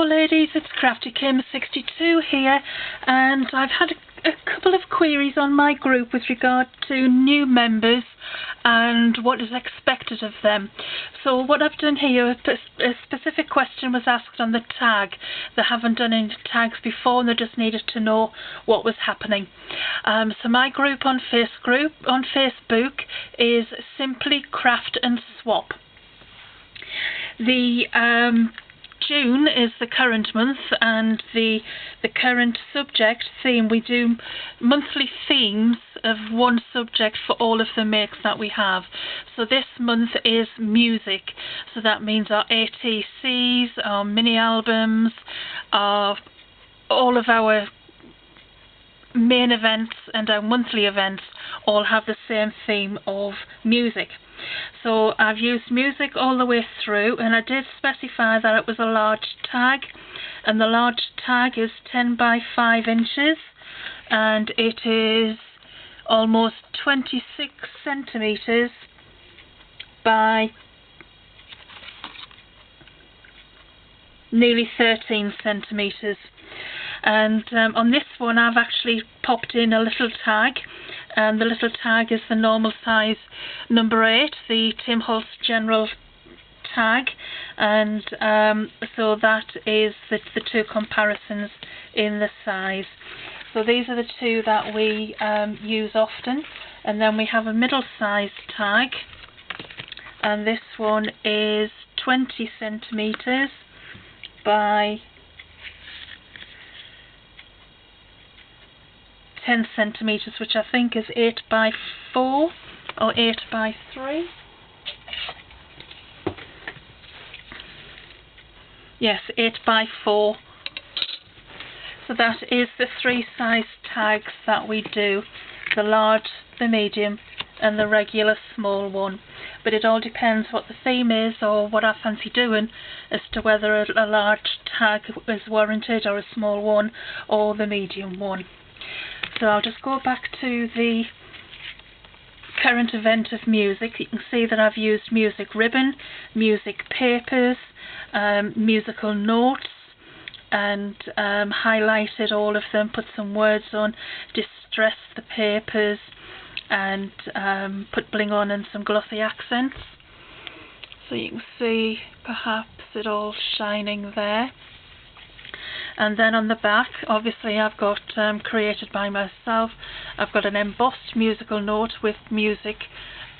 ladies, it's Crafty Kim 62 here, and I've had a couple of queries on my group with regard to new members and what is expected of them. So what I've done here, a specific question was asked on the tag. They haven't done any tags before and they just needed to know what was happening. So my group on Facebook is Simply Craft and Swap. The June is the current month, and the current subject theme, we do monthly themes of one subject for all of the makes that we have. So this month is music, so that means our ATCs, our mini albums, all of our main events and our monthly events all have the same theme of music. So I've used music all the way through, and I did specify that it was a large tag, and the large tag is 10 by 5 inches, and it is almost 26 centimeters by nearly 13 centimeters. And on this one I've actually popped in a little tag, and the little tag is the normal size number 8, the Tim Holtz General tag, and so that is the two comparisons in the size. So these are the two that we use often, and then we have a middle size tag, and this one is 20 centimeters by 10 centimeters, which I think is 8 by 4 or 8 by 3. Yes, 8 by 4. So that is the 3 size tags that we do: the large, the medium, and the regular small one. But it all depends what the theme is or what I fancy doing as to whether a large tag is warranted, or a small one, or the medium one. So I'll just go back to the current event of music. You can see that I've used music ribbon, music papers, musical notes, and highlighted all of them, put some words on, distressed the papers, and put bling on and some glossy accents. So you can see perhaps it all shining there. And then on the back, obviously I've got created by myself, I've got an embossed musical note with music,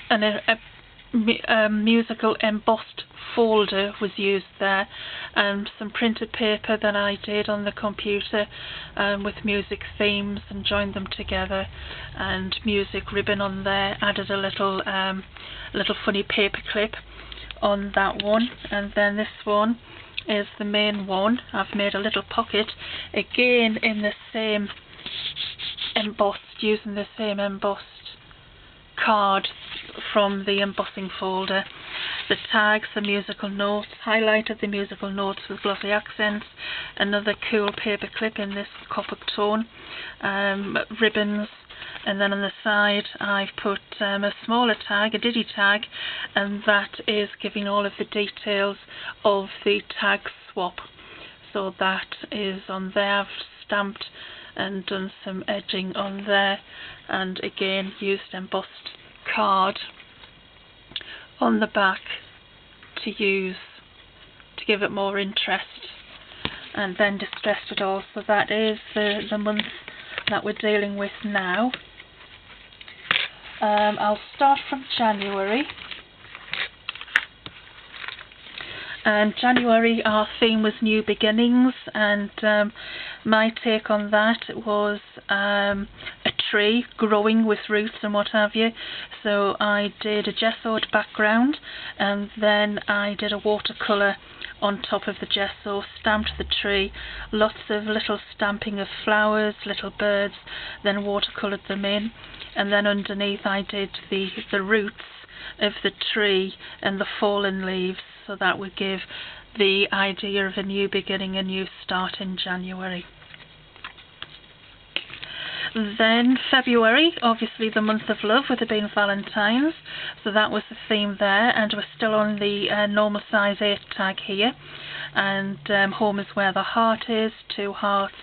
and a musical embossed folder was used there, and some printed paper that I did on the computer with music themes and joined them together, and music ribbon on there, added a little funny paper clip on that one. And then this one is the main one. I've made a little pocket, again in the same embossed, using the same embossed card from the embossing folder. The tags, the musical notes, highlighted the musical notes with glossy accents, another cool paper clip in this copper tone, ribbons, and then on the side I've put a smaller tag, a digi tag, and that is giving all of the details of the tag swap. So that is on there. I've stamped and done some edging on there, and again used embossed card on the back to use to give it more interest, and then distressed it all. So that is the month that we're dealing with now. I'll start from January. And January, our theme was new beginnings, and my take on that was a tree growing with roots and what have you. So I did a gessoed background, and then I did a watercolour on top of the gesso, stamped the tree, lots of little stamping of flowers, little birds, then watercoloured them in, and then underneath I did the roots of the tree and the fallen leaves, so that would give the idea of a new beginning, a new start in January. Then February, obviously the month of love, with it being Valentine's, so that was the theme there, and we're still on the normal size 8 tag here. and home is where the heart is, 2 hearts.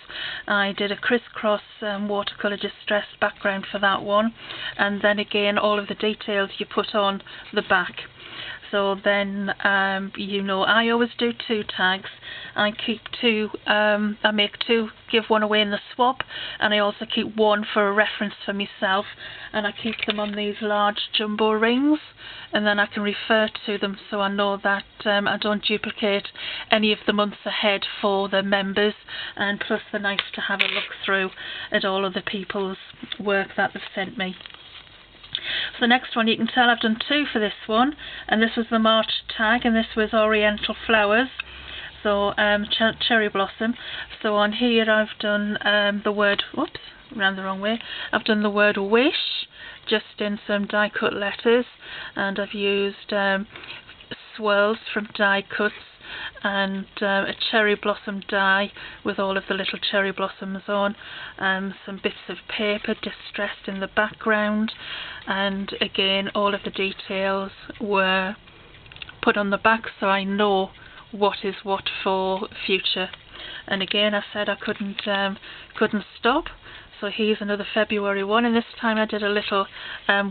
I did a crisscross watercolour distressed background for that one, and then again all of the details you put on the back. So then, you know, I always do 2 tags. I keep 2, I make 2, give 1 away in the swap, and I also keep 1 for a reference for myself, and I keep them on these large jumbo rings, and then I can refer to them so I know that I don't duplicate any of the months ahead for the members, and plus they're nice to have a look through at all of the people's work that they've sent me. So the next one, you can tell I've done 2 for this one, and this was the March tag, and this was Oriental Flowers, so cherry blossom. So on here I've done the word, whoops, ran the wrong way, I've done the word wish, just in some die cut letters, and I've used swirls from die cuts, and a cherry blossom die with all of the little cherry blossoms on, some bits of paper distressed in the background, and again all of the details were put on the back so I know what is what for future. And again I said I couldn't stop, so here's another February one, and this time I did a little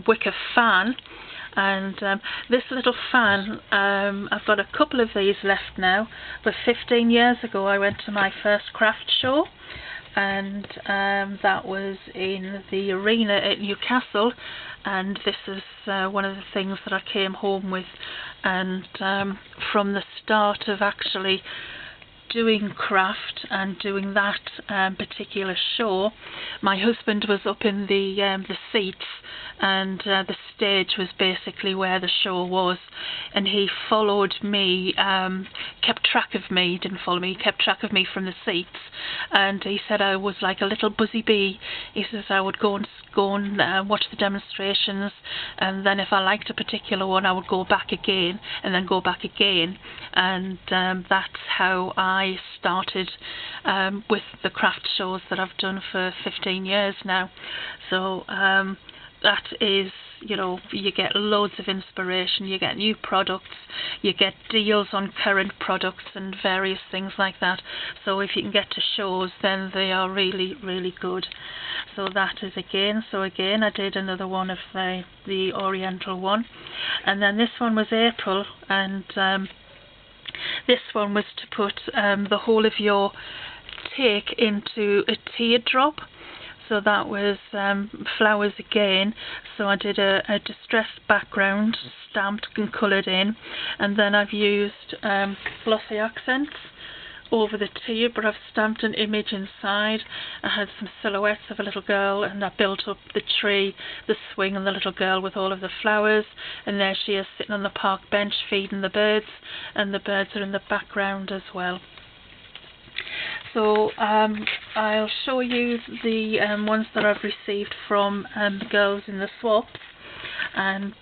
wicker fan. And this little fan, I've got a couple of these left now, but 15 years ago I went to my first craft show, and that was in the arena at Newcastle, and this is one of the things that I came home with. And from the start of actually doing craft and doing that particular show, my husband was up in the seats, and the stage was basically where the show was, and he followed me, kept track of me, didn't follow me, kept track of me from the seats, and he said I was like a little buzzy bee. He says I would go and watch the demonstrations, and then if I liked a particular one I would go back again, and then go back again, and that's how I started with the craft shows that I've done for 15 years now. So that is, you know, you get loads of inspiration, you get new products, you get deals on current products and various things like that. So if you can get to shows, then they are really, really good. So that is again, I did another one of the Oriental one, and then this one was April, and this one was to put the whole of your take into a teardrop. So that was flowers again. So I did a distressed background, stamped and coloured in, and then I've used glossy accents over the tear, but I've stamped an image inside. I had some silhouettes of a little girl, and I built up the tree, the swing, and the little girl with all of the flowers, and there she is sitting on the park bench feeding the birds, and the birds are in the background as well. So I'll show you the ones that I've received from the girls in the swaps, and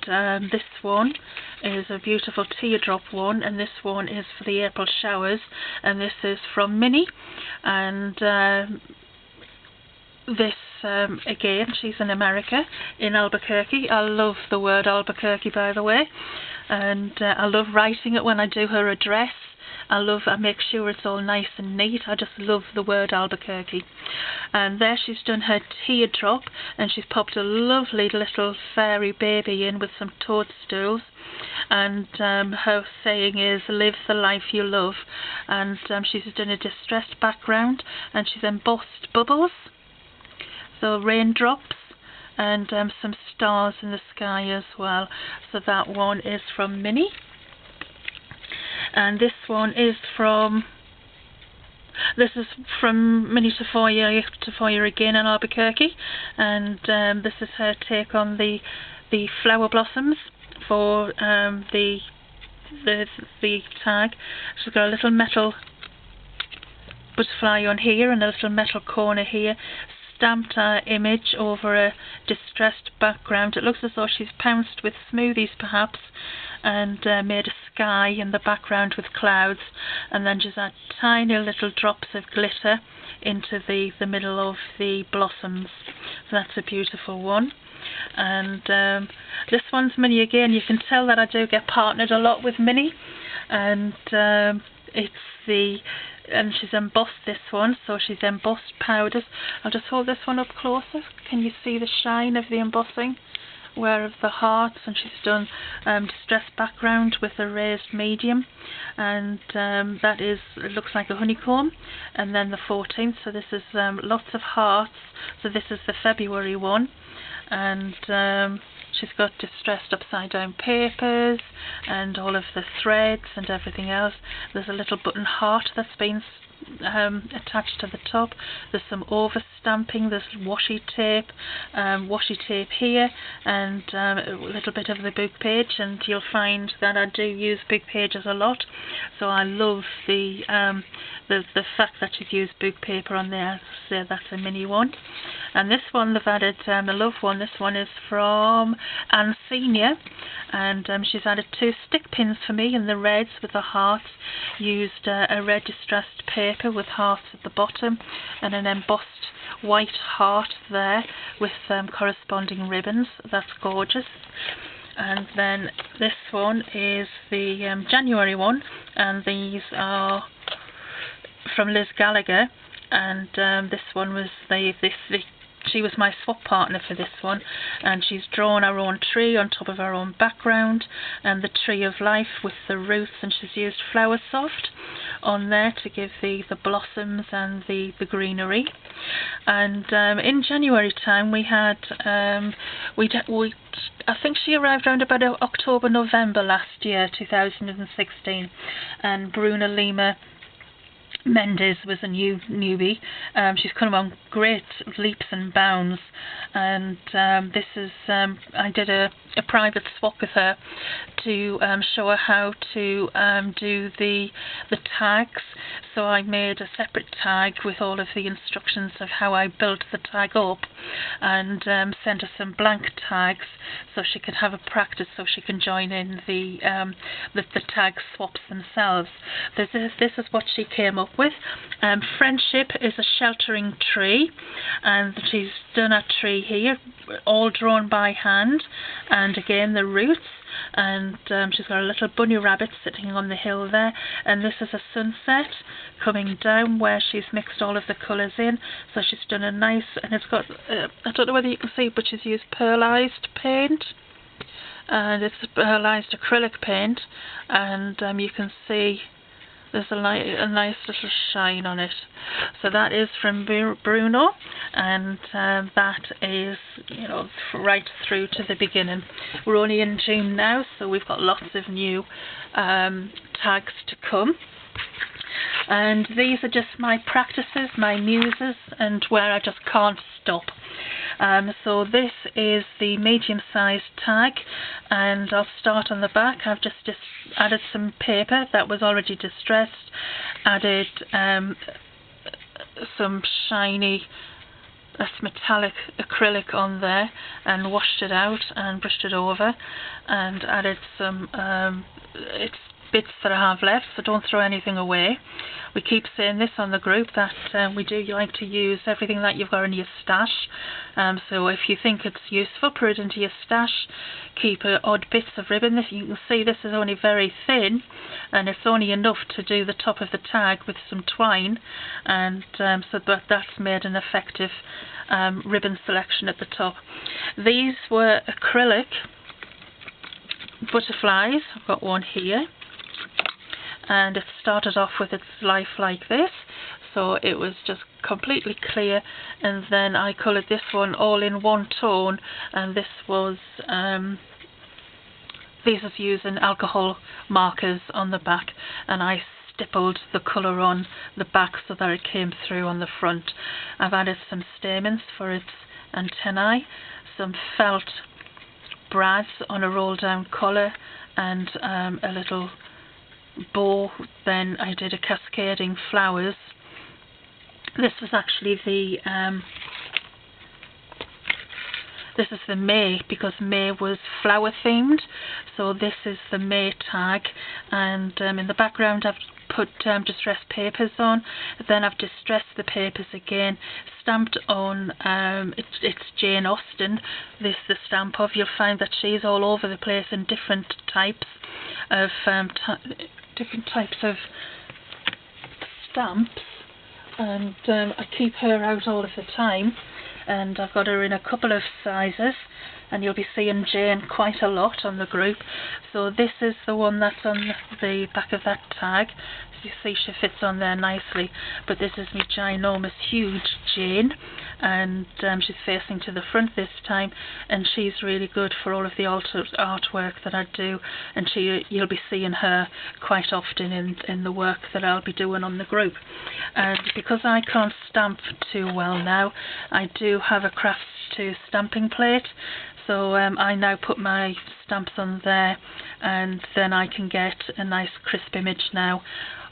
this one is a beautiful teardrop one, and this one is for the April showers, and this is from Minnie, and this again, she's in America, in Albuquerque. I love the word Albuquerque, by the way, and I love writing it when I do her address. I make sure it's all nice and neat. I just love the word Albuquerque. And there she's done her teardrop, and she's popped a lovely little fairy baby in with some toadstools, and her saying is, live the life you love. And she's done a distressed background, and she's embossed bubbles, so raindrops, and some stars in the sky as well. So that one is from Minnie. And this one is from, this is from Minnie Tafoya again in Albuquerque, and this is her take on the flower blossoms for the tag. She's got a little metal butterfly on here and a little metal corner here, stamped our image over a distressed background. It looks as though she's pounced with smoothies perhaps, and made a sky in the background with clouds, and then just add tiny little drops of glitter into the middle of the blossoms. So that's a beautiful one. And this one's Minnie again. You can tell that I do get partnered a lot with Minnie, and it's the, and she's embossed this one, so she's embossed powders. I'll just hold this one up closer. Can you see the shine of the embossing? Where of the hearts, and she's done distressed background with a raised medium, and that is, it looks like a honeycomb. And then the 14th, so this is lots of hearts, so this is the February one, and she's got distressed upside down papers and all of the threads and everything else. There's a little button heart that's been attached to the top. There's some over stamping, there's washi tape here, and a little bit of the book page, and you'll find that I do use book pages a lot, so I love the fact that you've used book paper on there. So that's a mini one. And this one they've added a love one. This one is from Anne Senior, and she's added 2 stick pins for me in the reds with the hearts. Used a red distressed paper with hearts at the bottom, and an embossed white heart there with corresponding ribbons. That's gorgeous. And then this one is the January one, and these are from Liz Gallagher, and this one was she was my swap partner for this one, and she's drawn her own tree on top of her own background, and the tree of life with the roots, and she's used Flower Soft on there to give the blossoms and the greenery. And in January time we had I think she arrived around about October, November last year, 2016, and Bruna Lima Mendes was a newbie. She's come on great leaps and bounds, and this is I did a private swap with her to show her how to do the tags. So I made a separate tag with all of the instructions of how I built the tag up, and sent her some blank tags so she could have a practice, so she can join in the tag swaps themselves. This is what she came up with. Friendship is a sheltering tree, and she's done a tree here, all drawn by hand, and again the roots, and she's got a little bunny rabbit sitting on the hill there, and this is a sunset coming down where she's mixed all of the colours in. So she's done a nice, and it's got I don't know whether you can see, but she's used pearlized paint, and it's pearlized acrylic paint, and you can see there's a nice little shine on it. So that is from Bruno, and that is, you know, right through to the beginning. We're only in June now, so we've got lots of new tags to come. And these are just my practices, my muses, and where I just can't stop. So this is the medium-sized tag, and I'll start on the back. I've just added some paper that was already distressed, added some shiny metallic acrylic on there, and washed it out and brushed it over, and added some bits that I have left, so don't throw anything away. We keep saying this on the group, that we do like to use everything that you've got in your stash, so if you think it's useful, put it into your stash. Keep odd bits of ribbon. You can see this is only very thin, and it's only enough to do the top of the tag with some twine, and so that's made an effective ribbon selection at the top. These were acrylic butterflies. I've got one here, and it started off with its life like this, so it was just completely clear, and then I coloured this one all in one tone, and this was these was using alcohol markers on the back, and I stippled the colour on the back so that it came through on the front. I've added some stamens for its antennae, some felt brads on a roll down collar, and a little bow. Then I did a cascading flowers. This was actually the this is the May, because May was flower themed, so this is the May tag. And in the background I've put distressed papers on, then I've distressed the papers again, stamped on it's Jane Austen, this the stamp of. You'll find that she's all over the place in different types of stamps, and I keep her out all of the time, and I've got her in a couple of sizes, and you'll be seeing Jane quite a lot on the group. So this is the one that's on the back of that tag. As you see, she fits on there nicely, but this is my ginormous huge Jane, and she's facing to the front this time, and she's really good for all of the artwork that I do, and you'll be seeing her quite often in the work that I'll be doing on the group. And because I can't stamp too well now, I do have a Crafts2 stamping plate. So I now put my stamps on there, and then I can get a nice crisp image now,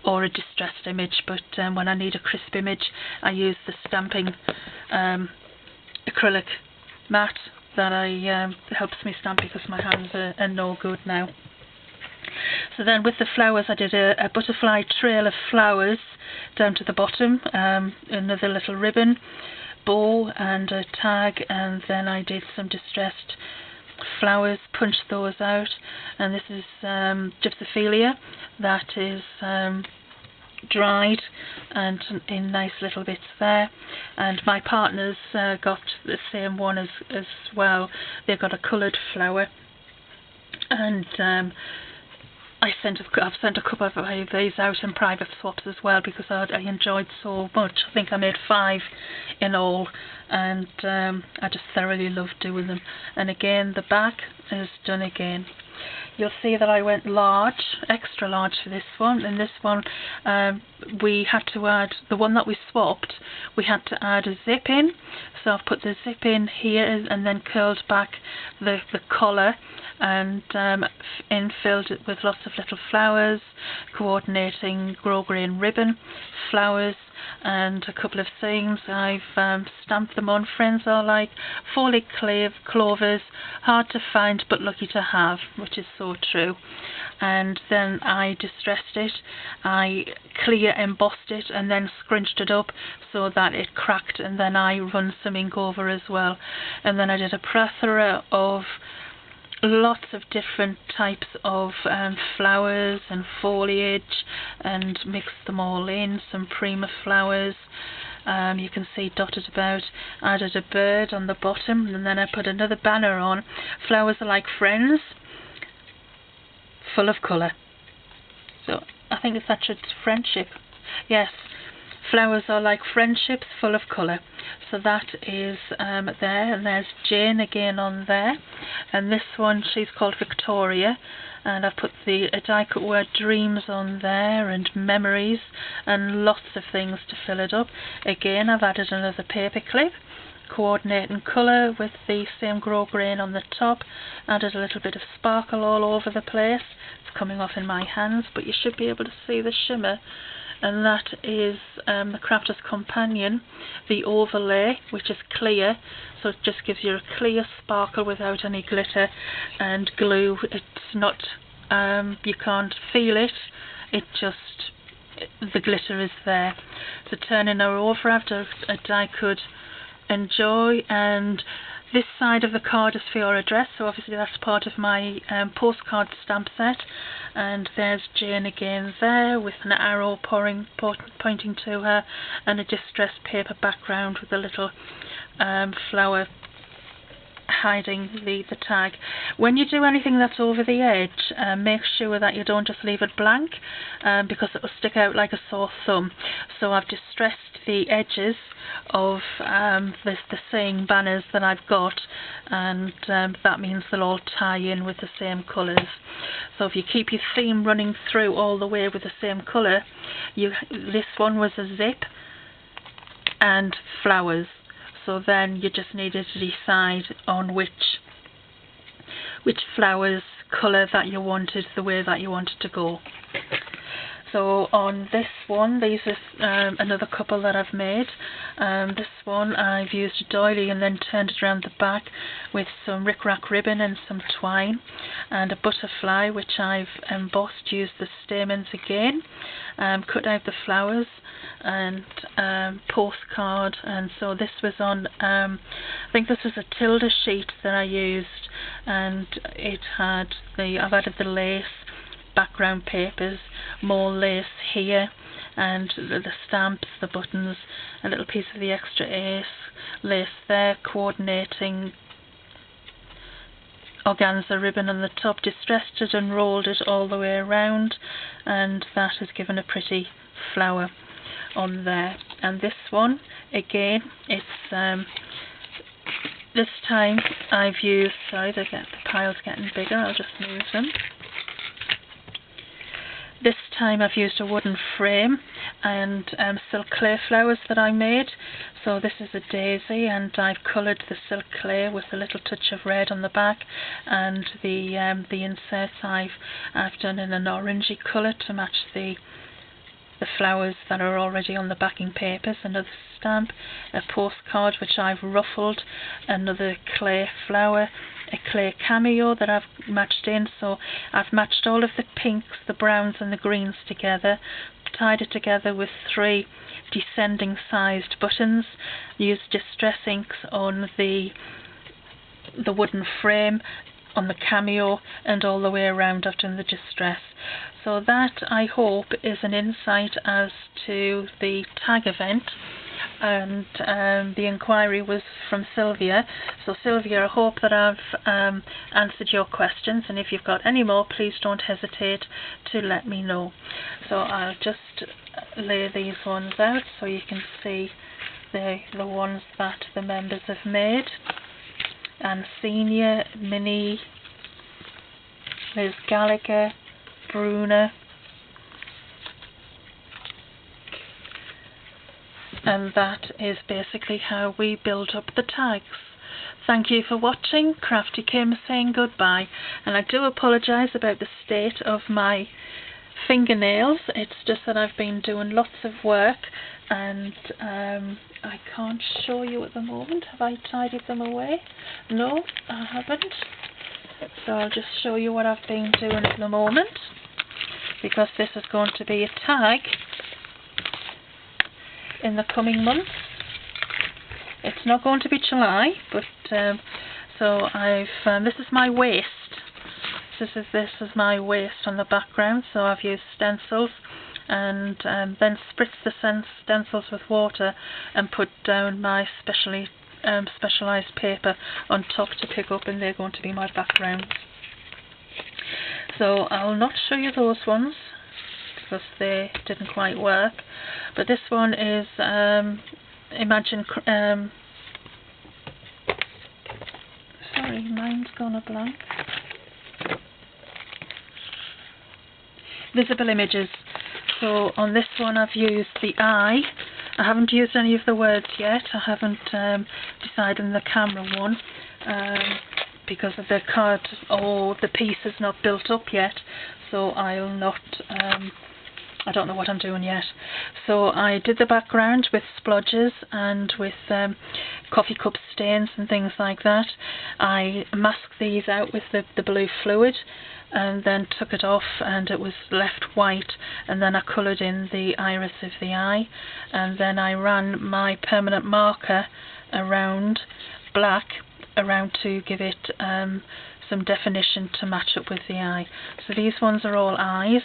or a distressed image, but when I need a crisp image I use the stamping acrylic mat that helps me stamp, because my hands are no good now. So then with the flowers, I did a butterfly trail of flowers down to the bottom, another little ribbon, bow and a tag, and then I did some distressed flowers, punched those out, and this is Gypsophilia that is dried and in nice little bits there, and my partner's got the same one as well. They've got a coloured flower, and I've sent a couple of these out in private swaps as well, because I enjoyed so much. I think I made 5 in all, and I just thoroughly love doing them. And again, the back is done again. You'll see that I went large, extra large for this one, and this one we had to add, the one that we swapped, we had to add a zip in, so I've put the zip in here and then curled back the collar, and infilled it with lots of little flowers, coordinating grosgrain ribbon, flowers, and a couple of things. I've stamped them on. Friends are like 4-leaf clovers, hard to find but lucky to have, which is so true. And then I distressed it, I clear embossed it, and then scrunched it up so that it cracked, and then I run some ink over as well. And then I did a plethora of lots of different types of flowers and foliage, and mixed them all in, some Prima flowers, you can see dotted about. I added a bird on the bottom, and then I put another banner on, flowers are like friends, full of colour. So I think it's actually friendship, yes, flowers are like friendships full of colour. So that is there, and there's Jane again on there, and this one, she's called Victoria, and I've put the die cut word dreams on there, and memories, and lots of things to fill it up. Again, I've added another paper clip, coordinating colour with the same grosgrain on the top, added a little bit of sparkle all over the place. It's coming off in my hands, but you should be able to see the shimmer. And that is the Crafter's Companion, the overlay, which is clear, so it just gives you a clear sparkle without any glitter and glue. It's not, you can't feel it, it just, the glitter is there. So turning her over after a die could enjoy, and this side of the card is for your address, so obviously that's part of my postcard stamp set. And there's Jane again there with an arrow pointing to her, and a distressed paper background with a little flower hiding the tag. When you do anything that's over the edge, make sure that you don't just leave it blank, because it will stick out like a sore thumb. So I've distressed the edges of the saying banners that I've got, and that means they'll all tie in with the same colours. So if you keep your theme running through all the way with the same colour, this one was a zip and flowers. So then you just needed to decide on which flowers colour that you wanted, the way that you wanted to go. So on this one, these are another couple that I've made. This one I've used a doily and then turned it around the back with some rickrack ribbon and some twine, and a butterfly which I've embossed, used the stamens again, cut out the flowers, and postcard. And so this was on, I think this was a Tilda sheet that I used, and it had I've added the lace, background papers, more lace here, and the stamps, the buttons, a little piece of the extra lace there, coordinating organza ribbon on the top, distressed it and rolled it all the way around, and that has given a pretty flower on there. And this one again, it's this time I've used, sorry, the pile's getting bigger, I'll just move them. This time I've used a wooden frame and silk clay flowers that I made. So this is a daisy, and I've coloured the silk clay with a little touch of red on the back, and the inserts I've done in an orangey colour to match the flowers that are already on the backing papers. Another stamp, a postcard which I've ruffled, another clay flower, a clay cameo that I've matched in. So I've matched all of the pinks, the browns and the greens together, tied it together with 3 descending sized buttons, used distress inks on the wooden frame, on the cameo, and all the way around I've done the distress. So that, I hope, is an insight as to the tag event. And the inquiry was from Sylvia. So Sylvia, I hope that I've answered your questions, and if you've got any more, please don't hesitate to let me know. So I'll just lay these ones out so you can see the ones that the members have made. And Senior, Minnie, Liz Gallagher, Bruna, and that is basically how we build up the tags. Thank you for watching. Crafty Kim saying goodbye, and I do apologise about the state of my fingernails. It's just that I've been doing lots of work, and I can't show you at the moment. Have I tidied them away? No, I haven't. So I'll just show you what I've been doing at the moment, because this is going to be a tag in the coming months. It's not going to be July, but so I've this is my waist. This is my waist on the background. So I've used stencils, and then spritzed the stencils with water and put down my specialised paper on top to pick up, and they're going to be my backgrounds. So I'll not show you those ones because they didn't quite work, but this one is Imagine sorry, mine's gone a blank. Visible images. So on this one I've used the eye. I haven't used any of the words yet. I haven't decided on the camera one because of the card or the piece is not built up yet, so I'll not I don't know what I'm doing yet. So I did the background with splodges and with coffee cup stains and things like that. I masked these out with the blue fluid and then took it off, and it was left white, and then I coloured in the iris of the eye, and then I ran my permanent marker around, black around, to give it some definition to match up with the eye. So these ones are all eyes,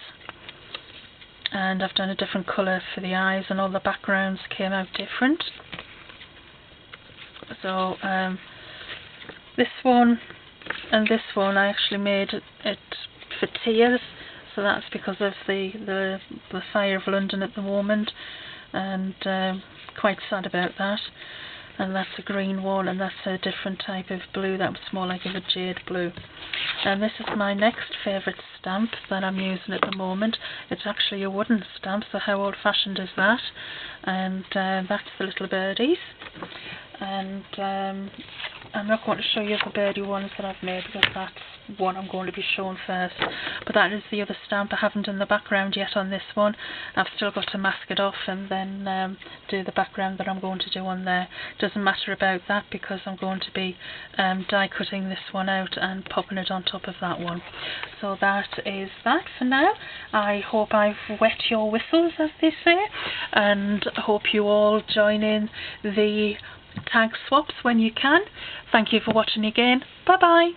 and I've done a different colour for the eyes, and all the backgrounds came out different. So this one and this one I actually made it for tears, so that's because of the fire of London at the moment, and quite sad about that. And that's a green one, and that's a different type of blue. That was more like a jade blue. And this is my next favourite stamp that I'm using at the moment. It's actually a wooden stamp, so how old-fashioned is that? And that's the little birdies. And I'm not going to show you the birdie ones that I've made because that's one I'm going to be showing first, but that is the other stamp. I haven't done the background yet on this one. I've still got to mask it off and then do the background that I'm going to do on there. Doesn't matter about that because I'm going to be die cutting this one out and popping it on top of that one. So that is that for now. I hope I've wet your whistles, as they say, and I hope you all join in the tag swaps when you can. Thank you for watching again. Bye bye.